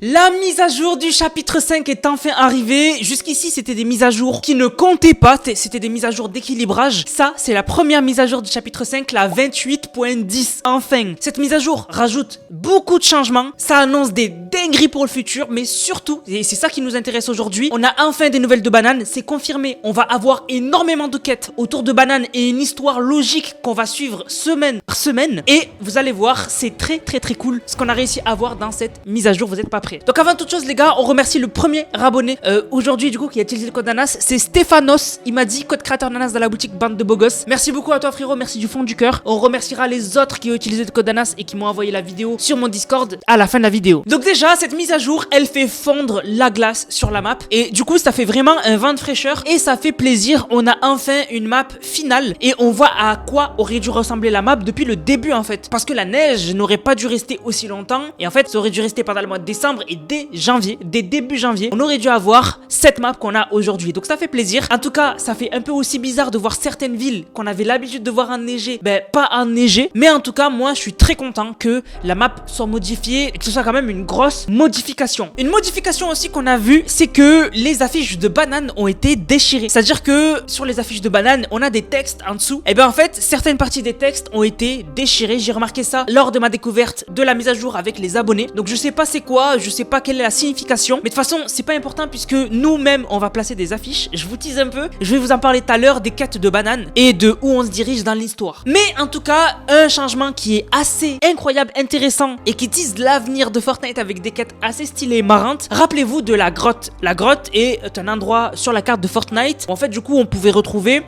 La mise à jour du chapitre 5 est enfin arrivée. Jusqu'ici, c'était des mises à jour qui ne comptaient pas. C'était des mises à jour d'équilibrage. Ça, c'est la première mise à jour du chapitre 5, la 28.10. Enfin, cette mise à jour rajoute beaucoup de changements. Ça annonce des dingueries pour le futur, mais surtout, et c'est ça qui nous intéresse aujourd'hui, on a enfin des nouvelles de Banane. C'est confirmé. On va avoir énormément de quêtes autour de Banane et une histoire logique qu'on va suivre semaine par semaine. Et vous allez voir, c'est très cool ce qu'on a réussi à avoir dans cette mise à jour. Vous êtes pas prêts? Donc avant toute chose les gars, on remercie le premier abonné aujourd'hui du coup qui a utilisé le code Nanas, c'est Stéphanos. Il m'a dit code créateur Nanas dans la boutique, bande de beaux gosses. Merci beaucoup à toi frérot, merci du fond du cœur. On remerciera les autres qui ont utilisé le code Nanas et qui m'ont envoyé la vidéo sur mon Discord à la fin de la vidéo. Donc déjà cette mise à jour, elle fait fondre la glace sur la map et du coup ça fait vraiment un vent de fraîcheur et ça fait plaisir. On a enfin une map finale et on voit à quoi aurait dû ressembler la map depuis le début en fait, parce que la neige n'aurait pas dû rester aussi longtemps et en fait ça aurait dû rester pendant le mois de décembre et dès janvier, dès début janvier, on aurait dû avoir cette map qu'on a aujourd'hui. Donc ça fait plaisir. En tout cas, ça fait un peu aussi bizarre de voir certaines villes qu'on avait l'habitude de voir enneigées, pas enneigées. Mais en tout cas, moi, je suis très content que la map soit modifiée et que ce soit quand même une grosse modification. Une modification aussi qu'on a vue, c'est que les affiches de Banane ont été déchirées. C'est-à-dire que sur les affiches de Banane, on a des textes en dessous. Et bien en fait, certaines parties des textes ont été déchirées. J'ai remarqué ça lors de ma découverte de la mise à jour avec les abonnés. Donc je sais pas c'est quoi, je sais pas quelle est la signification, mais de toute façon c'est pas important puisque nous-mêmes on va placer des affiches. Je vous tease un peu, je vais vous en parler tout à l'heure des quêtes de Banane et de où on se dirige dans l'histoire. Mais en tout cas, un changement qui est assez incroyable, intéressant et qui tease l'avenir de Fortnite avec des quêtes assez stylées et marrantes. Rappelez-vous de la grotte. La grotte est un endroit sur la carte de Fortnite où en fait du coup on pouvait retrouver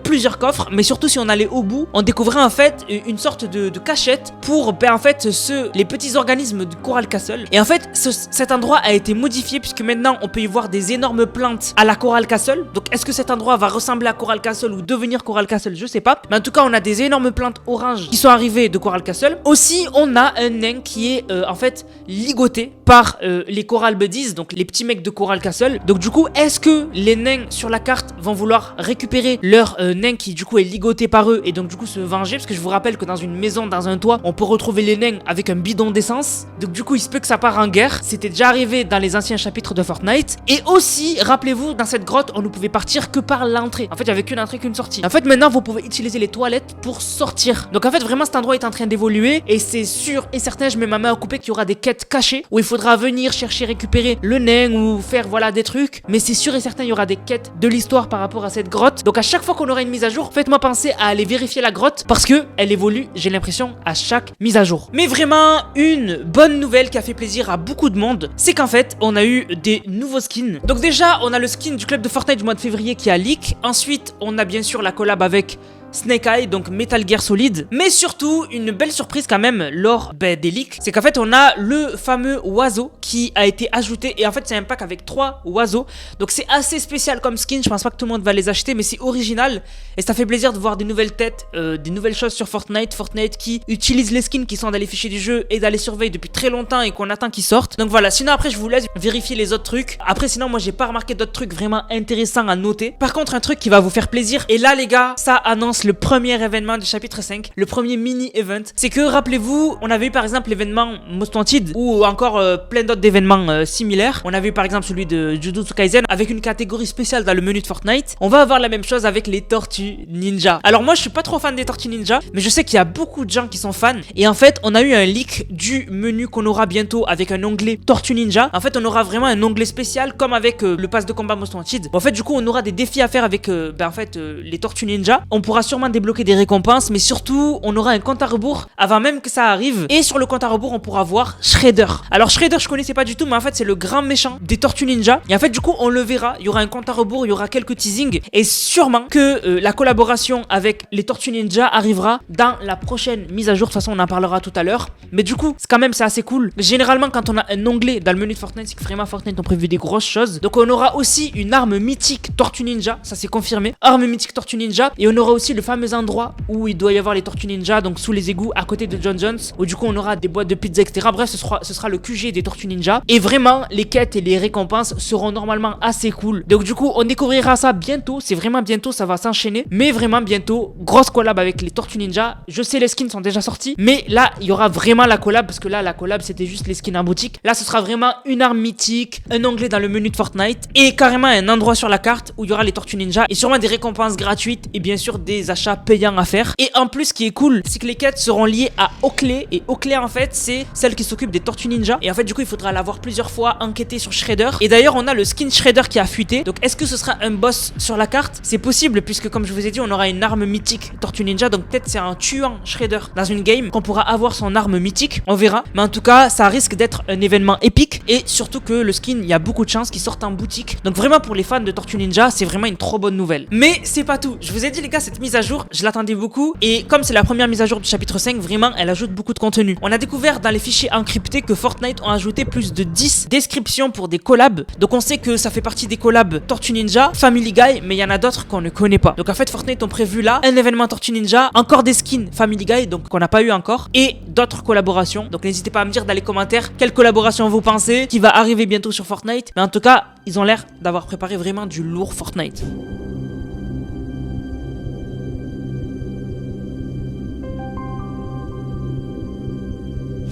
plusieurs coffres, mais surtout si on allait au bout, on découvrait en fait une sorte de cachette pour en fait les petits organismes de Coral Castle. Et en fait cet endroit a été modifié puisque maintenant on peut y voir des énormes plantes à la Coral Castle. Donc est-ce que cet endroit va ressembler à Coral Castle ou devenir Coral Castle, je sais pas, mais en tout cas on a des énormes plantes oranges qui sont arrivées de Coral Castle. Aussi on a un nain qui est en fait ligoté par les Coral Buddies, donc les petits mecs de Coral Castle. Donc du coup est-ce que les nains sur la carte vont vouloir récupérer leur nain qui du coup est ligoté par eux et donc du coup se venger, parce que je vous rappelle que dans une maison, dans un toit, on peut retrouver les nains avec un bidon d'essence. Donc du coup il se peut que ça part en guerre. C'était déjà arrivé dans les anciens chapitres de Fortnite. Et aussi rappelez-vous, dans cette grotte on ne pouvait partir que par l'entrée. En fait il y avait qu'une entrée qu'une sortie. En fait maintenant vous pouvez utiliser les toilettes pour sortir. Donc en fait vraiment cet endroit est en train d'évoluer et c'est sûr et certain, je mets ma main à couper qu'il y aura des quêtes cachées où il faudra venir chercher, récupérer le nain ou faire voilà des trucs, mais c'est sûr et certain il y aura des quêtes de l'histoire par rapport à cette grotte. Donc à chaque fois qu'on aura une mise à jour, faites-moi penser à aller vérifier la grotte parce que elle évolue, j'ai l'impression, à chaque mise à jour. Mais vraiment une bonne nouvelle qui a fait plaisir à beaucoup de monde, c'est qu'en fait on a eu des nouveaux skins. Donc déjà on a le skin du club de Fortnite du mois de février qui a leak. Ensuite on a bien sûr la collab avec Snake Eye, donc Metal Gear Solid. Mais surtout, une belle surprise quand même lors des leaks, c'est qu'en fait on a le fameux oiseau qui a été ajouté. Et en fait c'est un pack avec 3 oiseaux. Donc c'est assez spécial comme skin, je pense pas que tout le monde va les acheter, mais c'est original. Et ça fait plaisir de voir des nouvelles têtes, des nouvelles choses sur Fortnite. Fortnite qui utilise les skins qui sont dans les fichiers du jeu et dans les surveilles depuis très longtemps et qu'on attend qu'ils sortent. Donc voilà, sinon après je vous laisse vérifier les autres trucs. Après sinon moi j'ai pas remarqué d'autres trucs vraiment intéressants à noter. Par contre un truc qui va vous faire plaisir, et là les gars, ça annonce le premier événement du chapitre 5, le premier mini-event. C'est que rappelez-vous, on avait eu par exemple l'événement Most Wanted ou encore plein d'autres événements similaires. On avait eu par exemple celui de Jujutsu Kaisen avec une catégorie spéciale dans le menu de Fortnite. On va avoir la même chose avec les Tortues Ninja. Alors moi je suis pas trop fan des Tortues Ninja, mais je sais qu'il y a beaucoup de gens qui sont fans. Et en fait on a eu un leak du menu qu'on aura bientôt avec un onglet Tortue Ninja. En fait on aura vraiment un onglet spécial comme avec le pass de combat Most Wanted. Bon, en fait du coup on aura des défis à faire avec les Tortues Ninja. On pourra sûrement débloquer des récompenses, mais surtout on aura un compte à rebours avant même que ça arrive. Et sur le compte à rebours on pourra voir Shredder. Alors Shredder je connaissais pas du tout, mais en fait c'est le grand méchant des Tortues Ninja. Et en fait du coup on le verra, il y aura un compte à rebours, il y aura quelques teasings et sûrement que la collaboration avec les Tortues Ninja arrivera dans la prochaine mise à jour. De toute façon on en parlera tout à l'heure, mais du coup c'est assez cool. Généralement quand on a un onglet dans le menu de Fortnite, c'est que vraiment Fortnite ont prévu des grosses choses. Donc on aura aussi une arme mythique Tortue Ninja, ça c'est confirmé, arme mythique Tortue Ninja. Et on aura aussi le fameux endroit où il doit y avoir les Tortues Ninja, donc sous les égouts à côté de John Jones, où du coup on aura des boîtes de pizza, etc. Bref, ce sera le QG des Tortues Ninja. Et vraiment, les quêtes et les récompenses seront normalement assez cool. Donc du coup, on découvrira ça bientôt. C'est vraiment bientôt, ça va s'enchaîner. Mais vraiment bientôt, grosse collab avec les Tortues Ninja. Je sais, les skins sont déjà sortis, mais là, il y aura vraiment la collab, parce que là, la collab, c'était juste les skins en boutique. Là, ce sera vraiment une arme mythique, un onglet dans le menu de Fortnite, et carrément un endroit sur la carte où il y aura les Tortues Ninja, et sûrement des récompenses gratuites, et bien sûr des achats payants à faire. Et en plus, ce qui est cool, c'est que les quêtes seront liées à Oakley, et Oakley, en fait, c'est celle qui s'occupe des Tortues Ninja. Et en fait, du coup, il faudra la voir plusieurs fois, enquêter sur Shredder. Et d'ailleurs, on a le skin Shredder qui a fuité. Donc, est-ce que ce sera un boss sur la carte? C'est possible, puisque comme je vous ai dit, on aura une arme mythique Tortue Ninja. Donc, peut-être c'est en tuant Shredder dans une game qu'on pourra avoir son arme mythique. On verra. Mais en tout cas, ça risque d'être un événement épique. Et surtout que le skin, il y a beaucoup de chances qu'il sorte en boutique. Donc, vraiment, pour les fans de Tortue Ninja, c'est vraiment une trop bonne nouvelle. Mais c'est pas tout. Je vous ai dit, les gars, cette mise à jour, je l'attendais beaucoup. Et comme c'est la première mise à jour du chapitre 5, vraiment, elle ajoute beaucoup de contenu. On a découvert dans les fichiers encryptés que Fortnite ont ajouté plus de 10 descriptions pour des collabs. Donc on sait que ça fait partie des collabs Tortue Ninja, Family Guy, mais il y en a d'autres qu'on ne connaît pas. Donc en fait, Fortnite ont prévu là un événement Tortue Ninja, encore des skins Family Guy, donc qu'on n'a pas eu encore, et d'autres collaborations. Donc n'hésitez pas à me dire dans les commentaires quelle collaboration vous pensez qui va arriver bientôt sur Fortnite. Mais en tout cas, ils ont l'air d'avoir préparé vraiment du lourd Fortnite.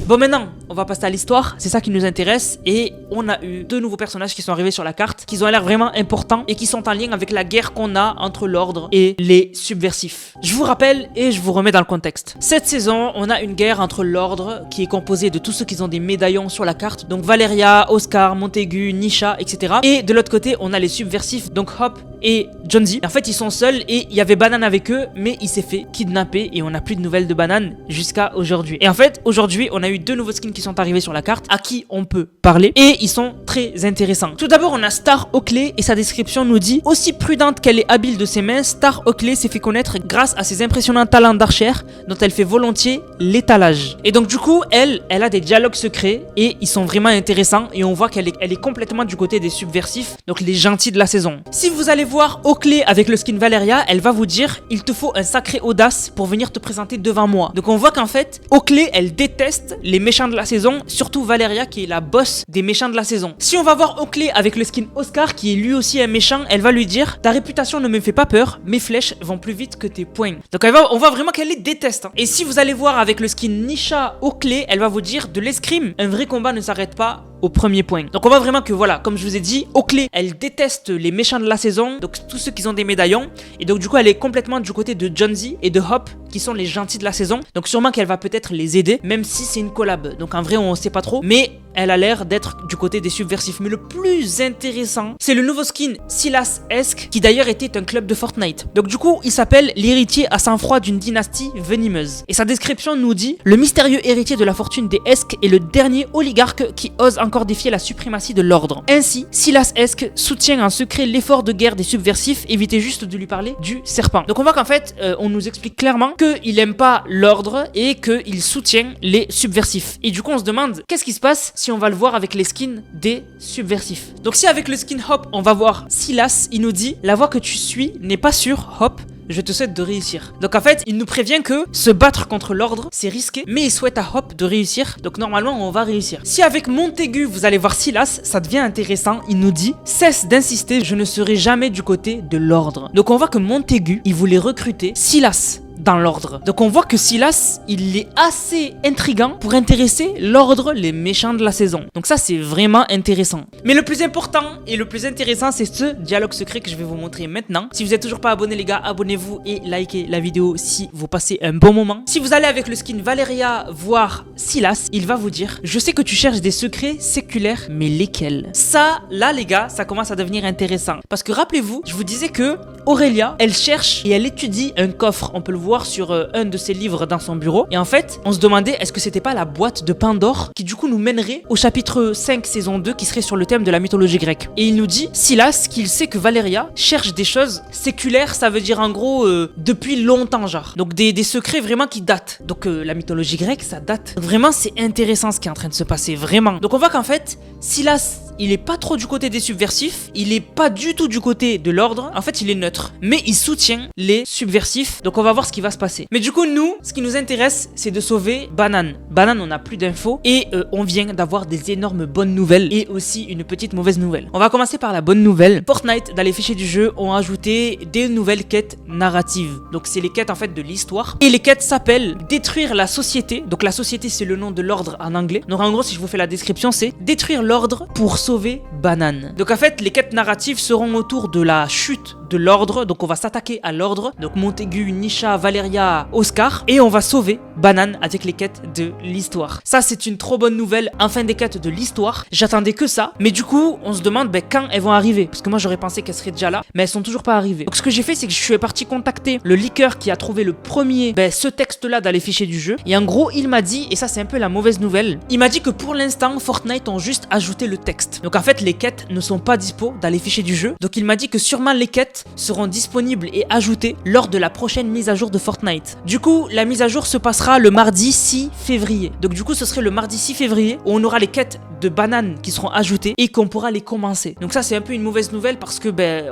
Bon, maintenant, on va passer à l'histoire, c'est ça qui nous intéresse, et on a eu 2 nouveaux personnages qui sont arrivés sur la carte, qui ont l'air vraiment importants et qui sont en lien avec la guerre qu'on a entre l'ordre et les subversifs. Je vous rappelle et je vous remets dans le contexte. Cette saison, on a une guerre entre l'ordre qui est composé de tous ceux qui ont des médaillons sur la carte, donc Valeria, Oscar, Montaigu, Nisha, etc. Et de l'autre côté, on a les subversifs, donc Hop et Jonesy. En fait, ils sont seuls et il y avait Banane avec eux, mais il s'est fait kidnapper et on n'a plus de nouvelles de Banane jusqu'à aujourd'hui. Et en fait, aujourd'hui, on a eu 2 nouveaux skins qui sont arrivés sur la carte, à qui on peut parler, et ils sont très intéressants. Tout d'abord, on a Star Oakley, et sa description nous dit: aussi prudente qu'elle est habile de ses mains, Star Oakley s'est fait connaître grâce à ses impressionnants talents d'archère, dont elle fait volontiers l'étalage. Et donc du coup, elle a des dialogues secrets, et ils sont vraiment intéressants, et on voit qu'elle est complètement du côté des subversifs, donc les gentils de la saison. Si vous allez voir Oakley avec le skin Valeria, elle va vous dire: il te faut un sacré audace pour venir te présenter devant moi. Donc on voit qu'en fait, Oakley, elle déteste les méchants de la saison, surtout Valeria qui est la boss des méchants de la saison. Si on va voir Oakley avec le skin Oscar qui est lui aussi un méchant, elle va lui dire: ta réputation ne me fait pas peur, mes flèches vont plus vite que tes poings. Donc on voit vraiment qu'elle les déteste. Et si vous allez voir avec le skin Nisha Oakley, elle va vous dire: de l'escrime, un vrai combat ne s'arrête pas au premier point. Donc on voit vraiment que voilà, comme je vous ai dit, Oakley, elle déteste les méchants de la saison, donc tous ceux qui ont des médaillons, et donc du coup elle est complètement du côté de Jonesy et de Hop, qui sont les gentils de la saison. Donc sûrement qu'elle va peut-être les aider, même si c'est une collab. Donc en vrai on sait pas trop, mais elle a l'air d'être du côté des subversifs. Mais le plus intéressant, c'est le nouveau skin Silas-esque, qui d'ailleurs était un club de Fortnite. Donc du coup, il s'appelle l'héritier à sang-froid d'une dynastie venimeuse. Et sa description nous dit: le mystérieux héritier de la fortune des Esques est le dernier oligarque qui ose encore défier la suprématie de l'ordre. Ainsi, Silas-esque soutient en secret l'effort de guerre des subversifs, évitez juste de lui parler du serpent. Donc on voit qu'en fait, on nous explique clairement qu'il aime pas l'ordre et qu'il soutient les subversifs. Et du coup, on se demande, qu'est-ce qui se passe si on va le voir avec les skins des subversifs? Donc si avec le skin Hop, on va voir Silas, il nous dit: la voie que tu suis n'est pas sûre, Hop. Je te souhaite de réussir. Donc en fait, il nous prévient que se battre contre l'ordre, c'est risqué, mais il souhaite à Hop de réussir. Donc normalement, on va réussir. Si avec Montaigu, vous allez voir Silas, ça devient intéressant. Il nous dit: cesse d'insister, je ne serai jamais du côté de l'ordre. Donc on voit que Montaigu, il voulait recruter Silas dans l'ordre. Donc on voit que Silas, il est assez intriguant pour intéresser l'ordre, les méchants de la saison. Donc ça, c'est vraiment intéressant. Mais le plus important et le plus intéressant, c'est ce dialogue secret que je vais vous montrer maintenant. Si vous n'êtes toujours pas abonné, les gars, abonnez-vous et likez la vidéo si vous passez un bon moment. Si vous allez avec le skin Valeria voir Silas, il va vous dire: je sais que tu cherches des secrets séculaires, mais lesquels? Ça, là, les gars, ça commence à devenir intéressant. Parce que rappelez-vous, je vous disais que Aurélia, elle cherche et elle étudie un coffre. On peut le voir sur un de ses livres dans son bureau. Et en fait, on se demandait, est-ce que c'était pas la boîte de Pandore qui du coup nous mènerait au chapitre 5 saison 2 qui serait sur le thème de la mythologie grecque. Et il nous dit, Silas, qu'il sait que Valeria cherche des choses séculaires, ça veut dire en gros depuis longtemps genre. Donc des secrets vraiment qui datent. Donc la mythologie grecque, ça date. Donc, vraiment, c'est intéressant ce qui est en train de se passer, vraiment. Donc on voit qu'en fait, Silas, il est pas trop du côté des subversifs, il est pas du tout du côté de l'ordre. En fait, il est neutre, mais il soutient les subversifs. Donc on va voir ce qui va se passer. Mais du coup, nous, ce qui nous intéresse, c'est de sauver Banane. Banane, on n'a plus d'infos et on vient d'avoir des énormes bonnes nouvelles et aussi une petite mauvaise nouvelle. On va commencer par la bonne nouvelle. Fortnite, dans les fichiers du jeu, ont ajouté des nouvelles quêtes narratives. Donc c'est les quêtes en fait de l'histoire. Et les quêtes s'appellent détruire la société. Donc la société, c'est le nom de l'ordre en anglais. Donc en gros, si je vous fais la description, c'est détruire l'ordre pour sauver Banane. Donc en fait, les quêtes narratives seront autour de la chute de l'ordre. Donc on va s'attaquer à l'ordre. Donc Montaigu, Nisha, Valeria, Oscar. Et on va sauver Banane avec les quêtes de l'histoire. Ça, c'est une trop bonne nouvelle. Enfin, des quêtes de l'histoire. J'attendais que ça. Mais du coup, on se demande quand elles vont arriver. Parce que moi, j'aurais pensé qu'elles seraient déjà là. Mais elles sont toujours pas arrivées. Donc ce que j'ai fait, c'est que je suis parti contacter le leaker qui a trouvé le premier, ce texte-là dans les fichiers du jeu. Et en gros, il m'a dit, et ça c'est un peu la mauvaise nouvelle, il m'a dit que pour l'instant, Fortnite ont juste ajouté le texte. Donc en fait, les quêtes ne sont pas dispo dans les fichiers du jeu. Donc il m'a dit que sûrement les quêtes seront disponibles et ajoutées lors de la prochaine mise à jour de Fortnite. Du coup, la mise à jour se passera le mardi 6 février. Donc du coup, ce serait le mardi 6 février où on aura les quêtes de Banane qui seront ajoutées et qu'on pourra les commencer. Donc ça, c'est un peu une mauvaise nouvelle parce que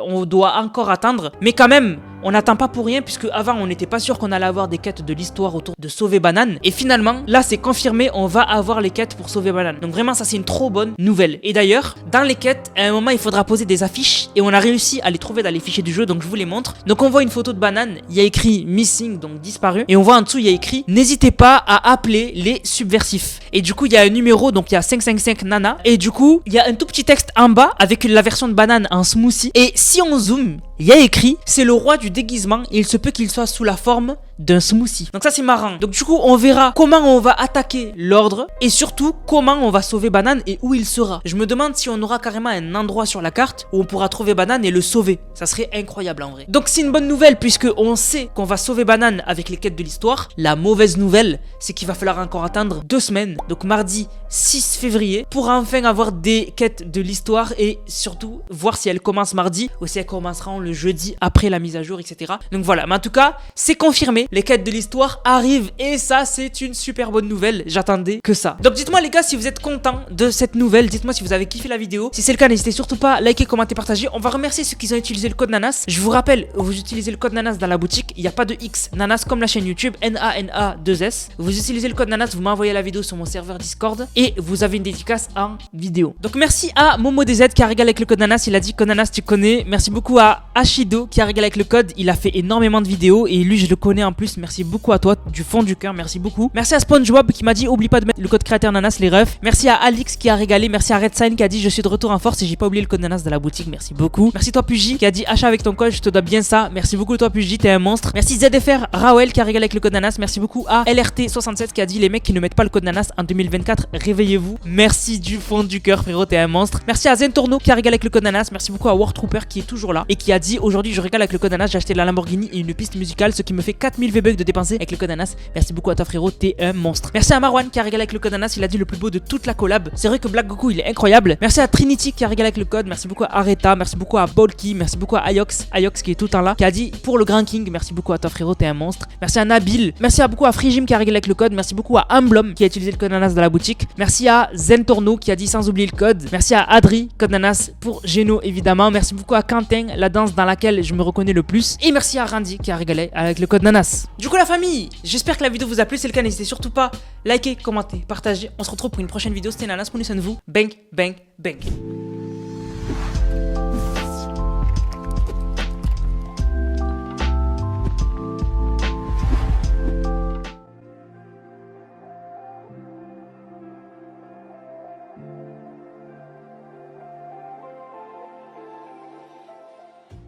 on doit encore attendre. Mais quand même, on n'attend pas pour rien puisque avant on n'était pas sûr qu'on allait avoir des quêtes de l'histoire autour de sauver Banane. Et finalement, là c'est confirmé, on va avoir les quêtes pour sauver Banane. Donc vraiment ça c'est une trop bonne nouvelle. Et d'ailleurs, dans les quêtes, à un moment il faudra poser des affiches et on a réussi à les trouver dans les fichiers du jeu, donc je vous les montre. Donc on voit une photo de Banane, il y a écrit missing, donc disparu. Et on voit en dessous il y a écrit n'hésitez pas à appeler les subversifs. Et du coup il y a un numéro, donc il y a 555 Nana. Et du coup il y a un tout petit texte en bas avec la version de Banane en smoothie. Et si on zoome, il y a écrit c'est le roi du déguisement et il se peut qu'il soit sous la forme d'un smoothie. Donc ça c'est marrant. Donc du coup on verra comment on va attaquer l'ordre et surtout comment on va sauver Banane et où il sera. Je me demande si on aura carrément un endroit sur la carte où on pourra trouver Banane et le sauver. Ça serait incroyable en vrai. Donc c'est une bonne nouvelle puisque on sait qu'on va sauver Banane avec les quêtes de l'histoire. La mauvaise nouvelle, c'est qu'il va falloir encore attendre 2 semaines. Donc mardi 6 février pour enfin avoir des quêtes de l'histoire et surtout voir si elles commencent mardi ou si elles commenceront le jeudi après la mise à jour, etc. Donc voilà, mais en tout cas, c'est confirmé. Les quêtes de l'histoire arrivent et ça, c'est une super bonne nouvelle. J'attendais que ça. Donc dites-moi les gars si vous êtes contents de cette nouvelle. Dites-moi si vous avez kiffé la vidéo. Si c'est le cas, n'hésitez surtout pas à liker, commenter, partager. On va remercier ceux qui ont utilisé le code Nanas. Je vous rappelle, vous utilisez le code Nanas dans la boutique. Il n'y a pas de X. Nanas comme la chaîne YouTube. Nana2S. Vous utilisez le code Nanas, vous m'envoyez la vidéo sur mon serveur Discord et vous avez une dédicace en vidéo. Donc merci à MomoDZ qui a régalé avec le code Nanas. Il a dit code Nanas, tu connais. Merci beaucoup à Ashido qui a régalé avec le code. Il a fait énormément de vidéos et lui, je le connais en plus. Merci beaucoup à toi du fond du cœur. Merci beaucoup. Merci à SpongeBob qui m'a dit oublie pas de mettre le code créateur Nanas les refs. Merci à Alix qui a régalé. Merci à Redsign qui a dit je suis de retour en force et j'ai pas oublié le code Nanas de la boutique. Merci beaucoup. Merci toi Puji qui a dit achat avec ton code, je te dois bien ça. Merci beaucoup toi Puji, t'es un monstre. Merci ZFR Raoel qui a régalé avec le code Nanas. Merci beaucoup à LRT67 qui a dit les mecs qui ne mettent pas le code Nanas en 2024, réveillez-vous. Merci du fond du cœur frérot, t'es un monstre. Merci à Zentorno qui a régalé avec le code Nanas. Merci beaucoup à War Trooper qui est toujours là et qui a dit aujourd'hui je régale avec le code Nanas, j'ai acheté la Lamborghini et une piste musicale, ce qui me fait 4000 V-Bucks de dépenser avec le code Nanas. Merci beaucoup à toi frérot, t'es un monstre. Merci à Marwan qui a régalé avec le code Nanas, il a dit le plus beau de toute la collab. C'est vrai que Black Goku il est incroyable. Merci à Trinity qui a régalé avec le code. Merci beaucoup à Areta. Merci beaucoup à Bolky. Merci beaucoup à Ayox qui est tout le temps là, qui a dit pour le Grand King. Merci beaucoup à toi frérot, t'es un monstre. Merci à Nabil. Merci à beaucoup à Free Jim qui a régalé avec le code. Merci beaucoup à Amblom qui a utilisé le code Nanas dans la boutique. Merci à Zentorno qui a dit sans oublier le code. Merci à Adri, code Nanas pour Geno évidemment. Merci beaucoup à Quentin, la danse dans laquelle je me reconnais le plus. Et merci à Randy qui a régalé avec le code Nanas. Du coup la famille, j'espère que la vidéo vous a plu. C'est le cas, n'hésitez surtout pas à liker, commenter, partager. On se retrouve pour une prochaine vidéo. C'était Nanas, prenez soin de vous. Bang, bang, bang.